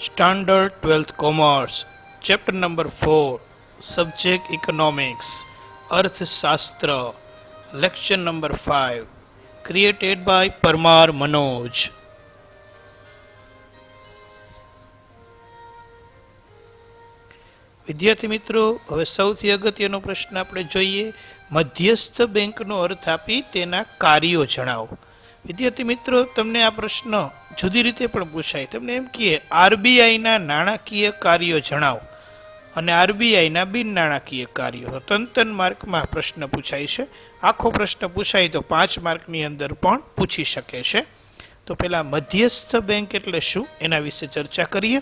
Standard 12th Commerce, Chapter number 4, Subject Economics, Arthashastra, Lecture number 5, created by Parmar Manoj. વિદ્યાર્થી મિત્રો, હવે સૌથી અગત્યનો પ્રશ્ન આપણે જોઈએ. મધ્યસ્થ બેંકનો અર્થ આપી તેના કાર્યો જણાવો. વિદ્યાર્થી મિત્રો, તમને આ પ્રશ્ન જુદી રીતે પણ પૂછાય. તમને એમ કહે આરબીઆઈના નાણાકીય કાર્યો જણાવો અને આરબીઆઈના બિન નાણાકીય કાર્યો, ત્રણ માર્કમાં પ્રશ્ન પૂછાય છે. આખો પ્રશ્ન પૂછાય તો 5 માર્કની અંદર પણ પૂછી શકે છે. તો પેલા મધ્યસ્થ બેંક એટલે શું એના વિશે ચર્ચા કરીએ.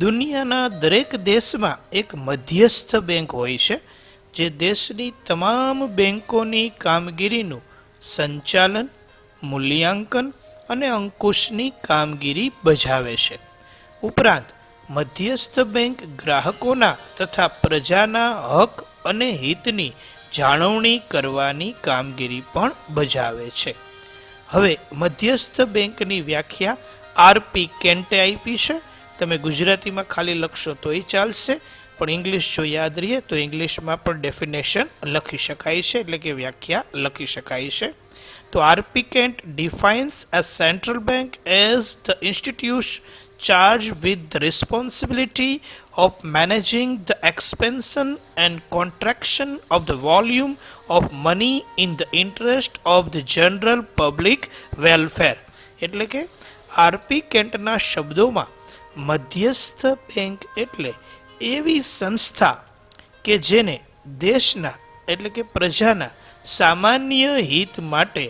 દુનિયાના દરેક દેશમાં એક મધ્યસ્થ બેંક હોય છે જે દેશની તમામ બેંકોની કામગીરીનું સંચાલન, મૂલ્યાંકન અને અંકુશની કામગીરી બજાવે છે. ઉપરાંત મધ્યસ્થ બેંક ગ્રાહકોના તથા પ્રજાના હક અને હિતની જાળવણી કરવાની કામગીરી પણ બજાવે છે. હવે મધ્યસ્થ બેંકની વ્યાખ્યા આરપી કેન્ટે આપી છે. તમે ગુજરાતીમાં ખાલી લખશો તોય ચાલશે, પણ ઇંગ્લિશ જો યાદ રહીએ તો ઇંગ્લિશમાં પણ ડેફિનેશન લખી શકાય છે, એટલે કે વ્યાખ્યા લખી શકાય છે. તો RP can't defines a central bank as the institution charged with the responsibility of managing the expansion and contraction of the volume of money in the interest of the general public welfare. એટલે કે RP કેન્ટના શબ્દોમાં મધ્યસ્થ bank એટલે એવી સંસ્થા કે જેને દેશના એટલે કે પ્રજાના સામાન્ય હિત માટે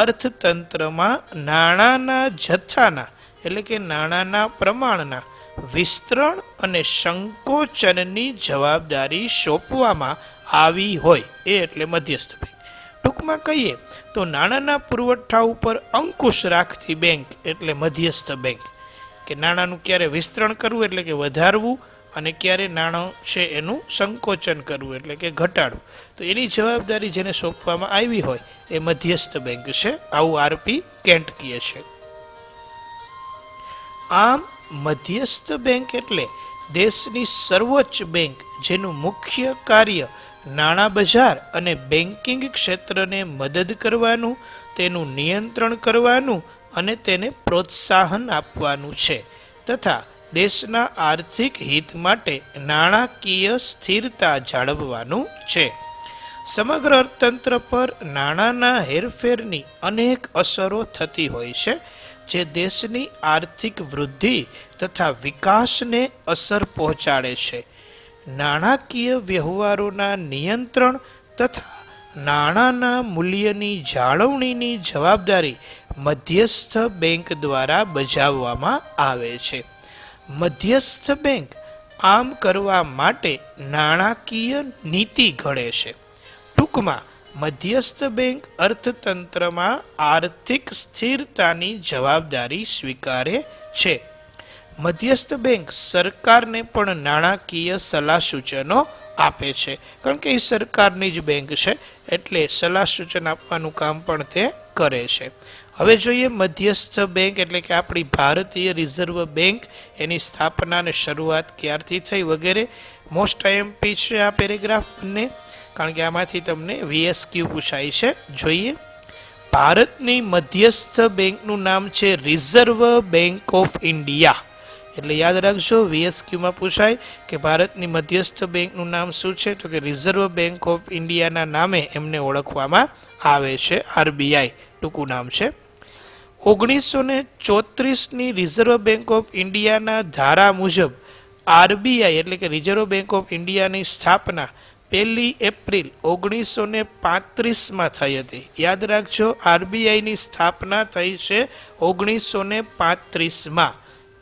અર્થતંત્રમાં નાણાંના જથ્થાના એટલે કે નાણાંના પ્રમાણના વિસ્તરણ અને સંકોચનની જવાબદારી સોંપવામાં આવી હોય એ એટલે મધ્યસ્થ બેંક. ટૂંકમાં કહીએ તો નાણાંના પુરવઠા ઉપર અંકુશ રાખતી બેંક એટલે મધ્યસ્થ બેંક. કે નાણાંનું ક્યારે વિસ્તરણ કરવું એટલે કે વધારવું અને ક્યારે નાણું છે એનું સંકોચન કરવું એટલે કે ઘટાડવું, તો એની જવાબદારી જેને સોંપવામાં આવી હોય એ મધ્યસ્થ બેંક છે, આવું આરપી કેન્ટ કહે છે. આમ મધ્યસ્થ બેંક એટલે દેશની સર્વોચ્ચ બેંક જેનું મુખ્ય કાર્ય નાણાં બજાર અને બેન્કિંગ ક્ષેત્રને મદદ કરવાનું, તેનું નિયંત્રણ કરવાનું અને તેને પ્રોત્સાહન આપવાનું છે તથા દેશના આર્થિક હિત માટે નાણાકીય સ્થિરતા જાળવવાનું છે. સમગ્ર અર્થતંત્ર પર નાણાંના હેરફેરની અનેક અસરો થતી હોય છે જે દેશની આર્થિક વૃદ્ધિ તથા વિકાસને અસર પહોંચાડે છે. નાણાકીય વ્યવહારોના નિયંત્રણ તથા નાણાંના મૂલ્યની જાળવણીની જવાબદારી મધ્યસ્થ બેંક દ્વારા બજાવવામાં આવે છે. મધ્યસ્થ બેંક આમ કરવા માટે નાણાકીય નીતિ ઘડે છે. ટૂંકમાં મધ્યસ્થ બેંક અર્થતંત્રમાં આર્થિક સ્થિરતાની જવાબદારી સ્વીકારે છે. મધ્યસ્થ બેંક સરકારને પણ નાણાકીય સલાહ સૂચનો આપે છે, કારણ કે એ સરકારની જ બેંક છે એટલે સલાહ સૂચન આપવાનું કામ પણ તે કરે છે. હવે જોઈએ મધ્યસ્થ બેંક એટલે કે આપણી ભારતીય રિઝર્વ બેંક, એની સ્થાપના અને શરૂઆત ક્યારથી થઈ વગેરે. મોસ્ટ આઈએમપી છે આ પેરેગ્રાફ બંને, કારણ કે આમાંથી તમને વીએસક્યુ પૂછાય છે. જોઈએ, ભારતની મધ્યસ્થ બેંકનું નામ છે રિઝર્વ બેંક ઓફ ઇન્ડિયા. એટલે યાદ રાખજો, વીએસક્યુમાં પૂછાય કે ભારતની મધ્યસ્થ બેંકનું નામ શું છે, તો કે રિઝર્વ બેંક ઓફ ઇન્ડિયાના નામે એમને ઓળખવામાં આવે છે. આરબીઆઈ ટૂંકું નામ છે. 1934ની રિઝર્વ બેંક ઓફ ઇન્ડિયાના ધારા મુજબ આરબીઆઈ એટલે કે રિઝર્વ બેંક ઓફ ઇન્ડિયાની સ્થાપના 1 એપ્રિલ 1935માં થઈ હતી. યાદ રાખજો, આરબીઆઈની સ્થાપના થઈ છે 1935માં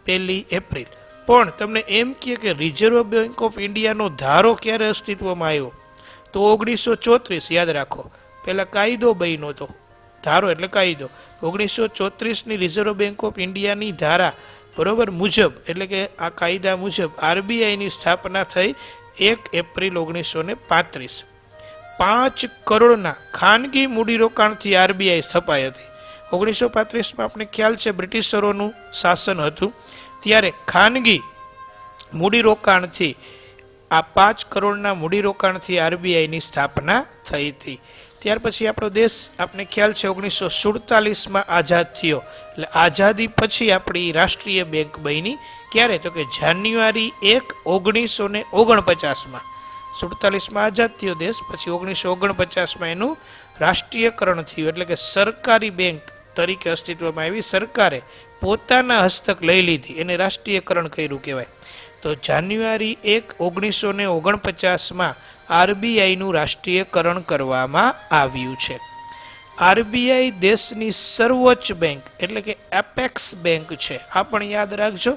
1 એપ્રિલ. પણ તમને એમ કહે કે રિઝર્વ બેંક ઓફ ઇન્ડિયાનો ધારો ક્યારે અસ્તિત્વમાં આવ્યો, તો 1934. યાદ રાખો, પેલા કાયદો બન્યો હતો, ધારો એટલે કાયદો. 1934ની રિઝર્વ બેંક ઓફ ઇન્ડિયાની ધારા બરોબર મુજબ એટલે કે આ કાયદા મુજબ આરબીઆઈની સ્થાપના થઈ 1 એપ્રિલ 1935. 5 કરોડના ખાનગી મૂડીરોકાણથી આરબીઆઈ સ્થપાઈ હતી. 1935માં આપણે ખ્યાલ છે બ્રિટિશરોનું શાસન હતું, ત્યારે ખાનગી મૂડીરોકાણથી આ 5 કરોડના મૂડીરોકાણથી આરબીઆઈની સ્થાપના થઈ હતી. ત્યાર પછી આપણો દેશ આપને ખ્યાલ છે 1947માં આઝાદ થયો. એટલે આઝાદી પછી આપણી રાષ્ટ્રીય બેંક બની. ક્યારે? તો કે જાન્યુઆરી 1, 1949માં. 47માં આઝાદ થયો દેશ, પછી 1949માં એનું રાષ્ટ્રીયકરણ થયું. એટલે કે સરકારી બેંક તરીકે અસ્તિત્વમાં આવી. સરકારે પોતાના હસ્તક લઈ લીધી, એને રાષ્ટ્રીયકરણ કર્યું કહેવાય. તો જાન્યુઆરી 1, 1949માં આરબીઆઈનું રાષ્ટ્રીયકરણ કરવામાં આવ્યું છે. આરબીઆઈ દેશની સર્વોચ્ચ બેંક એટલે કે એપેક્સ બેંક છે. આ પણ યાદ રાખજો.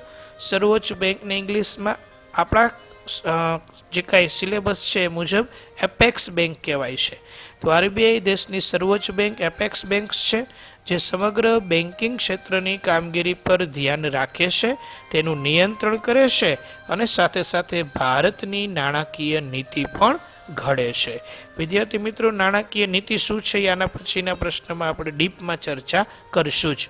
સર્વોચ્ચ બેંકને ઇંગ્લિશમાં આપણા જે કાંઈ સિલેબસ છે એ મુજબ એપેક્સ બેંક કહેવાય છે. તો આરબીઆઈ દેશની સર્વોચ્ચ બેંક એપેક્સ બેંક છે, જે સમગ્ર બેન્કિંગ ક્ષેત્રની કામગીરી પર ધ્યાન રાખે છે, તેનું નિયંત્રણ કરે છે અને સાથે સાથે ભારતની નાણાકીય નીતિ પણ ઘડે છે. વિદ્યાર્થી મિત્રો, નાણાકીય નીતિ શું છે આના પછીના પ્રશ્નમાં આપણે ડીપમાં ચર્ચા કરશું જ.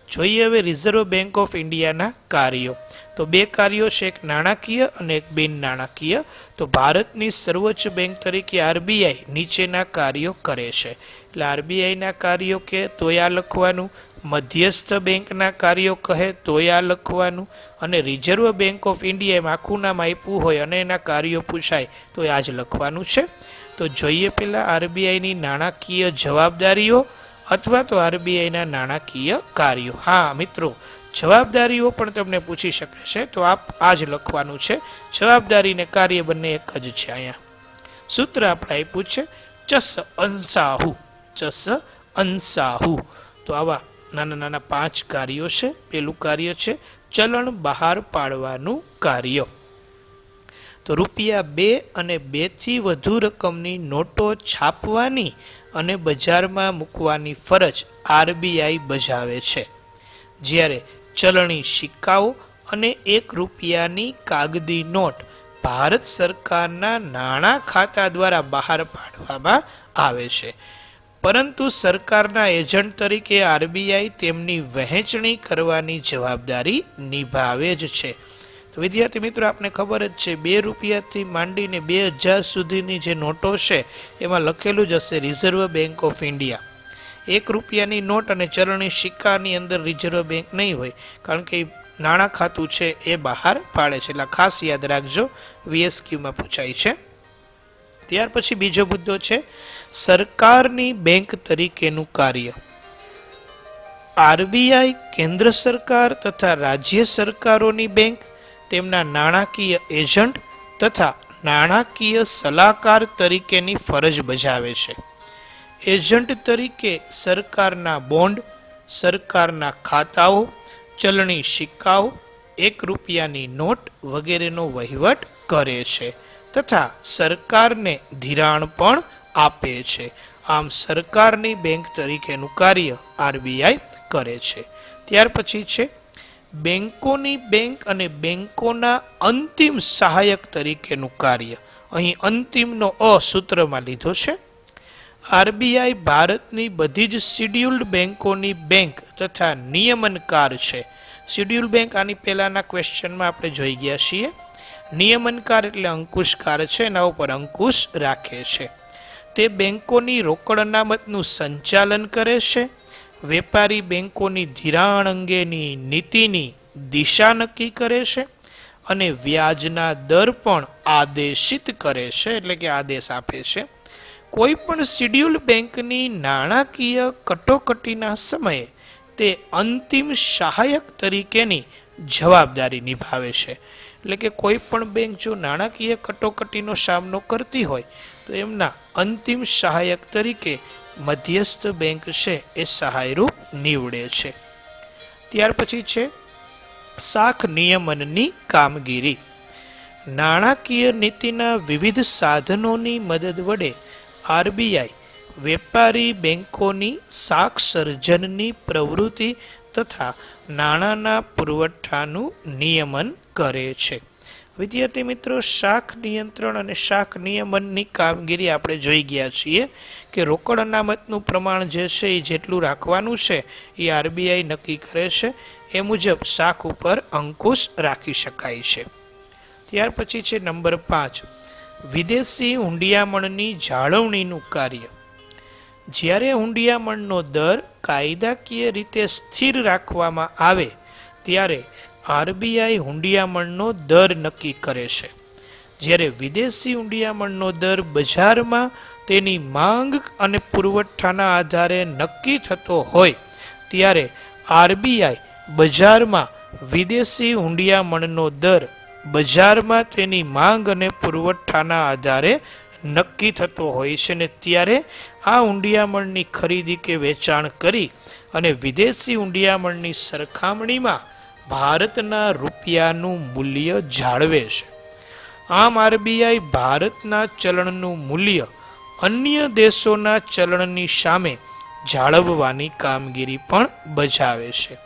જોઈએ હવે રિઝર્વ બેંક ઓફ ઇન્ડિયાના કાર્યો. તો 2 કાર્યો છે, એક નાણાકીય અને એક બિન નાણાકીય. તો ભારતની સર્વોચ્ચ બેંક તરીકે આરબીઆઈ નીચેના કાર્યો કરે છે. એટલે આરબીઆઈના કાર્યો કે તોય આ લખવાનું, મધ્યસ્થ બેંકના કાર્યો કહે તોય આ લખવાનું, અને રિઝર્વ બેંક ઓફ ઇન્ડિયા એમ આખું નામ આપ્યું હોય અને એના કાર્યો પૂછાય તો આ જ લખવાનું છે. તો જોઈએ પહેલા આરબીઆઈની નાણાકીય જવાબદારીઓ અથવા તો આરબીઆઈના નાણાકીય કાર્યો. હા મિત્રો, જવાબદારીઓ પણ તમને પૂછી શકે છે, તો આપ આ જ લખવાનું છે. જવાબદારી ને કાર્ય બંને એક જ છે. અહીંયા સૂત્ર આપણે આપ્યું છે ચસ અંસાહુ. ચસ અંસાહુ. તો આવા નાના નાના 5 કાર્યો છે. પેલું કાર્ય છે ચલણ બહાર પાડવાનું કાર્ય. તો રૂપિયા 2 અને 2 થી વધુ રકમની નોટો છાપવાની અને બજારમાં મૂકવાની ફરજ આરબીઆઈ બજાવે છે. જ્યારે ચલણી સિક્કાઓ અને 1 રૂપિયાની કાગદી નોટ ભારત સરકારના નાણાં ખાતા દ્વારા બહાર પાડવામાં આવે છે, પરંતુ સરકારના એજન્ટ તરીકે આરબીઆઈ તેમની વહેંચણી કરવાની જવાબદારી નિભાવે જ છે. તો વિદ્યાર્થી મિત્રો, આપને ખબર જ છે 2 રૂપિયાથી માંડીને 2000 સુધીની જે નોટો છે એમાં લખેલું જ હશે રિઝર્વ બેંક ઓફ ઇન્ડિયા. 1 રૂપિયાની નોટ અને ચલણી સિક્કાની અંદર રિઝર્વ બેંક નહીં હોય, કારણ કે નાણાં ખાતું છે એ બહાર પાડે છે. એટલે ખાસ યાદ રાખજો, વીએસક્યુમાં પૂછાય છે. ત્યાર પછી બીજો મુદ્દો છે સરકારની બેંક તરીકેનું કાર્ય. આરબીઆઈ કેન્દ્ર સરકાર તથા રાજ્ય સરકારોની બેંક, તેમના નાણાકીય એજન્ટ તથા નાણાકીય સલાહકાર તરીકેની ફરજ બજાવે છે. એજન્ટ તરીકે સરકારના બોન્ડ, સરકારના ખાતાઓ, ચલણી સિક્કાઓ, 1 રૂપિયાની નોટ વગેરેનો વહીવટ કરે છે તથા સરકારને ધિરાણ પણ આપે છે. આમ સરકારની બેંક તરીકેનું કાર્ય આરબીઆઈ કરે છે. ત્યાર પછી છે બેંકોની બેંક અને બેંકોના અંતિમ સહાયક તરીકેનું કાર્ય. અહીં અંતિમનો અ સૂત્રમાં લીધો છે. આરબીઆઈ ભારતની બધી જ શિડ્યુલ્ડ બેંકોની બેંક તથા નિયમનકાર છે. શિડ્યુલ્ડ બેંક આની પહેલાના ક્વેશ્ચનમાં આપણે જોઈ ગયા છીએ. નિયમનકાર એટલે અંકુશકાર છે, એના ઉપર અંકુશ રાખે છે. તે બેંકોની રોકડ અનામતનું સંચાલન કરે છે, વેપારી બેંકોની ધિરાણ અંગેની નીતિની દિશા નક્કી કરે છે અને વ્યાજના દર પણ આદેશિત કરે છે, એટલે કે આદેશ આપે છે. કોઈ પણ શિડ્યુલ બેંકની નાણાકીય કટોકટીના સમયે તે અંતિમ સહાયક તરીકેની જવાબદારી નિભાવે છે. એટલે કે કોઈ પણ બેંક જો નાણાકીય કટોકટીનો સામનો કરતી હોય તો એમના અંતિમ સહાયક તરીકે મધ્યસ્થ બેંક છે એ સહાયરૂપ નીવડે છે. ત્યાર પછી છે શાખ નિયમનની કામગીરી. નાણાકીય નીતિના વિવિધ સાધનોની મદદ વડે આરબીઆઈ વેપારી બેંકોની શાખ સર્જનની પ્રવૃત્તિ તથા નાણાંના પુરવઠાનું નિયમન કરે છે. વિદ્યાર્થી મિત્રો, શાખ નિયંત્રણ અને શાખ નિયમનની કામગીરી આપણે જોઈ ગયા છીએ કે રોકડ અનામતનું પ્રમાણ જે છે એ જેટલું રાખવાનું છે એ આરબીઆઈ નક્કી કરે છે. એ મુજબ શાખ ઉપર અંકુશ રાખી શકાય છે. ત્યાર પછી છે નંબર 5, વિદેશી હુંડિયામણની જાળવણીનું કાર્ય. જ્યારે હુંડિયામણનો દર કાયદાકીય રીતે સ્થિર રાખવામાં આવે ત્યારે આરબીઆઈ હુંડિયામણનો દર નક્કી કરે છે. જ્યારે વિદેશી હુંડિયામણનો દર બજારમાં તેની માંગ અને પુરવઠાના આધારે નક્કી થતો હોય ત્યારે આરબીઆઈ બજારમાં વિદેશી હુંડિયામણનો દર બજારમાં તેની માંગ અને પુરવઠાના આધારે નક્કી થતો હોય છે ને ત્યારે આ હુંડિયામણની ખરીદી કે વેચાણ કરી અને વિદેશી હુંડિયામણની સરખામણીમાં ભારતના રૂપિયાનું મૂલ્ય જાળવે છે. આમ આરબીઆઈ ભારતના ચલણનું મૂલ્ય અન્ય દેશોના ચલણની સામે જાળવવાની કામગીરી પણ બજાવે છે.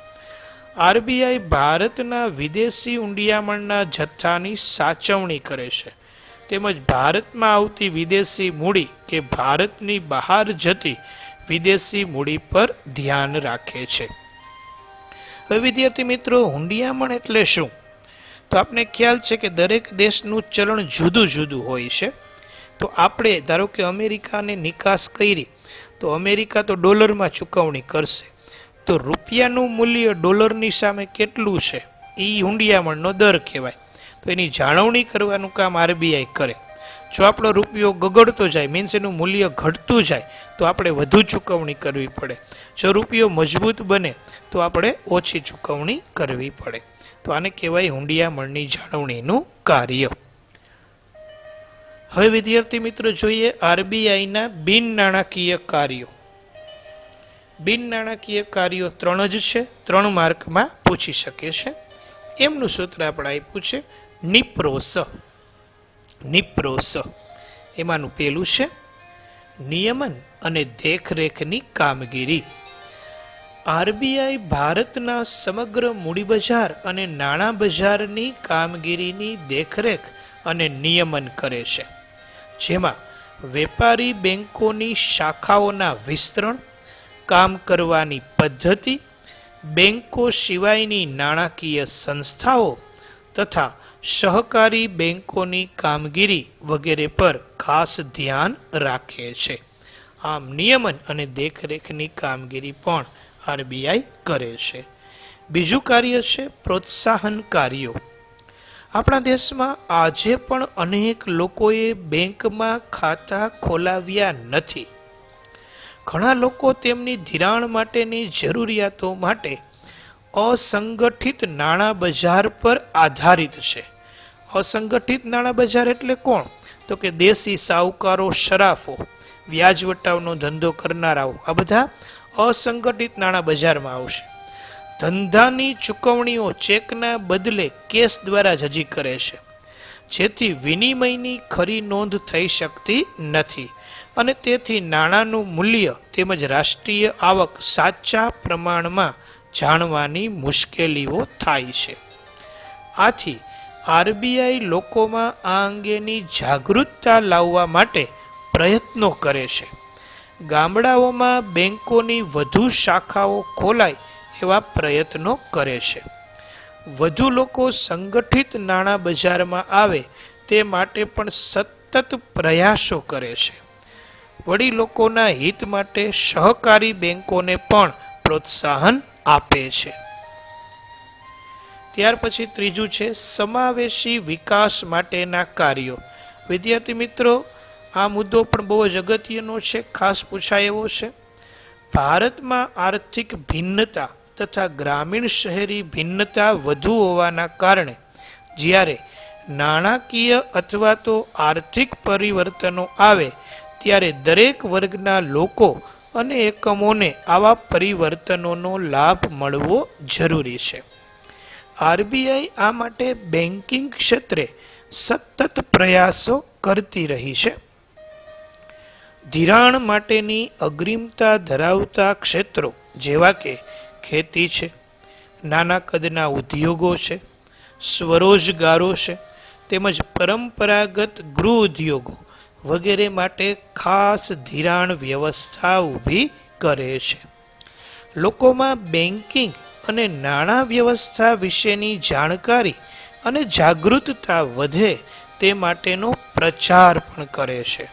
આરબીઆઈ ભારતના વિદેશી હુંડિયામણના જથ્થાની સાચવણી કરે છે તેમજ ભારતમાં આવતી વિદેશી મૂડી કે ભારતની બહાર જતી વિદેશી મૂડી પર ધ્યાન રાખે છે. હવે વિદ્યાર્થી મિત્રો, હુંડિયામણ એટલે શું? તો આપને ખ્યાલ છે કે દરેક દેશનું ચલણ જુદું જુદું હોય છે. તો આપણે ધારો કે અમેરિકાને નિકાસ કરી તો અમેરિકા તો ડોલરમાં ચૂકવણી કરશે, તો રૂપિયાનું મૂલ્ય ડોલરની સામે કેટલું છે એ હુંડિયામણનો દર કહેવાય. તો એની જાળવણી કરવાનું કામ આરબીઆઈ કરે. જો આપણો રૂપિયો ગગડતો જાય, મીન્સ એનું મૂલ્ય ઘટતું જાય, તો આપણે વધુ ચૂકવણી કરવી પડે. જો રૂપિયો મજબૂત બને તો આપણે ઓછી ચૂકવણી કરવી પડે. તો આને કહેવાય હુંડિયામણની જાળવણીનું કાર્ય. હવે વિદ્યાર્થી મિત્રો જોઈએ આરબીઆઈના બિન નાણાકીય કાર્યો. બિન નાણાકીય કાર્યો 3 જ છે, 3 માર્કમાં પૂછી શકે છે. એમનું સૂત્ર આપણે આપ્યું છે નિપ્રોસ. નિપ્રોસ એમાંનું પહેલું છે નિયમન અને દેખરેખની કામગીરી. આરબીઆઈ ભારતના સમગ્ર મૂડી બજાર અને નાણાં બજારની કામગીરીની દેખરેખ અને નિયમન કરે છે, જેમાં વેપારી બેંકોની શાખાઓના વિસ્તરણ, કામ કરવાની પદ્ધતિ, બેંકો સિવાયની નાણાકીય સંસ્થાઓ તથા સહકારી બેંકોની કામગીરી વગેરે પર ખાસ ધ્યાન રાખે છે. આમ નિયમન અને દેખરેખની કામગીરી પણ આરબીઆઈ કરે છે. બીજું કાર્ય છે પ્રોત્સાહન કાર્યો. આપણા દેશમાં આજે પણ અનેક લોકોએ બેંકમાં ખાતા ખોલાવ્યા નથી. ઘણા લોકો તેમની ધિરાણ માટેની જરૂરિયાતો માટે અસંગઠિત નાણાં બજાર પર આધારિત છે. અસંગઠિત નાણાં બજાર એટલે કોણ? તો કે દેશી સાહુકારો, શરાફો, વ્યાજ વટાવનો ધંધો કરનારાઓ, આ બધા અસંગઠિત નાણાં બજારમાં આવશે. ધંધાની ચૂકવણીઓ ચેકના બદલે કેશ દ્વારા જ હજી કરે છે, જેથી વિનિમયની ખરી નોંધ થઈ શકતી નથી અને તેથી નાણાંનું મૂલ્ય તેમજ રાષ્ટ્રીય આવક સાચા પ્રમાણમાં જાણવાની મુશ્કેલીઓ થાય છે. આથી આરબીઆઈ લોકોમાં આ અંગેની જાગૃતતા લાવવા માટે પ્રયત્નો કરે છે. ગામડાઓમાં બેંકોની વધુ શાખાઓ ખોલાય એવા પ્રયત્નો કરે છે. વધુ લોકો સંગઠિત નાણાં બજારમાં આવે તે માટે પણ સતત પ્રયાસો કરે છે. વળી લોકોના હિત માટે સહકારી બેંકોને પણ પ્રોત્સાહન આપે છે. ત્યાર પછી ત્રીજું છે સમાવેશી વિકાસ માટેના કાર્યો. વિદ્યાર્થી મિત્રો, આ મુદ્દો પણ બહુ જ અગત્યનો છે, ખાસ પૂછાય એવો છે. ભારતમાં આર્થિક ભિન્નતા તથા ગ્રામીણ શહેરી ભિન્નતા વધુ હોવાના કારણે જ્યારે નાણાકીય અથવા તો આર્થિક પરિવર્તનો આવે ત્યારે દરેક વર્ગના લોકો અને એકમોને આવા પરિવર્તનોનો લાભ મળવો જરૂરી છે. આરબીઆઈ આ માટે બેન્કિંગ ક્ષેત્રે સતત પ્રયાસો કરતી રહી છે. ધિરાણ માટેની અગ્રિમતા ધરાવતા ક્ષેત્રો જેવા કે ખેતી છે, નાના કદના ઉદ્યોગો છે, સ્વરોજગારો છે, તેમજ પરંપરાગત ગૃહ ઉદ્યોગો વગેરે માટે ખાસ ધિરાણ વ્યવસ્થા ઊભી કરે છે. લોકોમાં બેન્કિંગ અને નાણાં વ્યવસ્થા વિશેની જાણકારી અને જાગૃતતા વધે તે માટેનો પ્રચાર પણ કરે છે.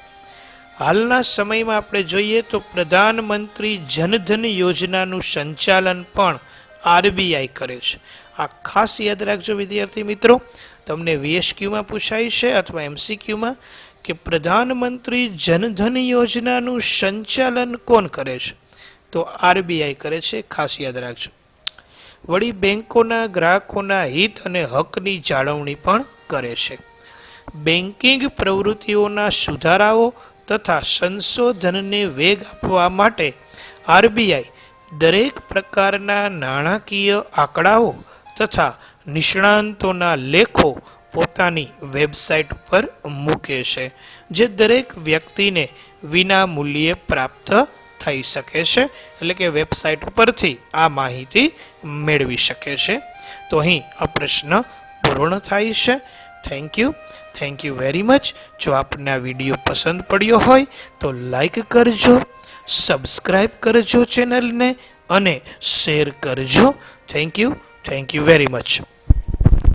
હાલના સમયમાં આપણે જોઈએ તો પ્રધાનમંત્રી જનધન યોજનાનું સંચાલન પણ આરબીઆઈ કરે છે. આ ખાસ યાદ રાખજો વિદ્યાર્થી મિત્રો, તમને વીએસક્યુમાં પૂછાય છે અથવા એમસીક્યુમાં કે પ્રધાનમંત્રી જનધન યોજનાનું સંચાલન કોણ કરે છે? તો આરબીઆઈ કરે છે, ખાસ યાદ રાખજો. વળી બેંકોના ગ્રાહકોના હિત અને હકની જાળવણી પણ કરે છે. બેન્કિંગ પ્રવૃત્તિઓના સુધારાઓ તથા સંશોધનને વેગ આપવા માટે આરબીઆઈ દરેક પ્રકારના નાણાકીય આંકડાઓ તથા નિષ્ણાંતોના લેખો પોતાની વેબસાઇટ ઉપર મૂકે છે, જે દરેક વ્યક્તિને વિના મૂલ્યે પ્રાપ્ત થઈ શકે છે. એટલે કે વેબસાઇટ ઉપરથી આ માહિતી મેળવી શકે છે. તો અહીં આ પ્રશ્ન પૂર્ણ થાય છે. Thank you very much. જો આપને આ વિડીયો પસંદ પડ્યો હોય તો લાઈક કરજો, સબસ્ક્રાઈબ કરજો ચેનલને અને શેર કરજો. Thank you very much.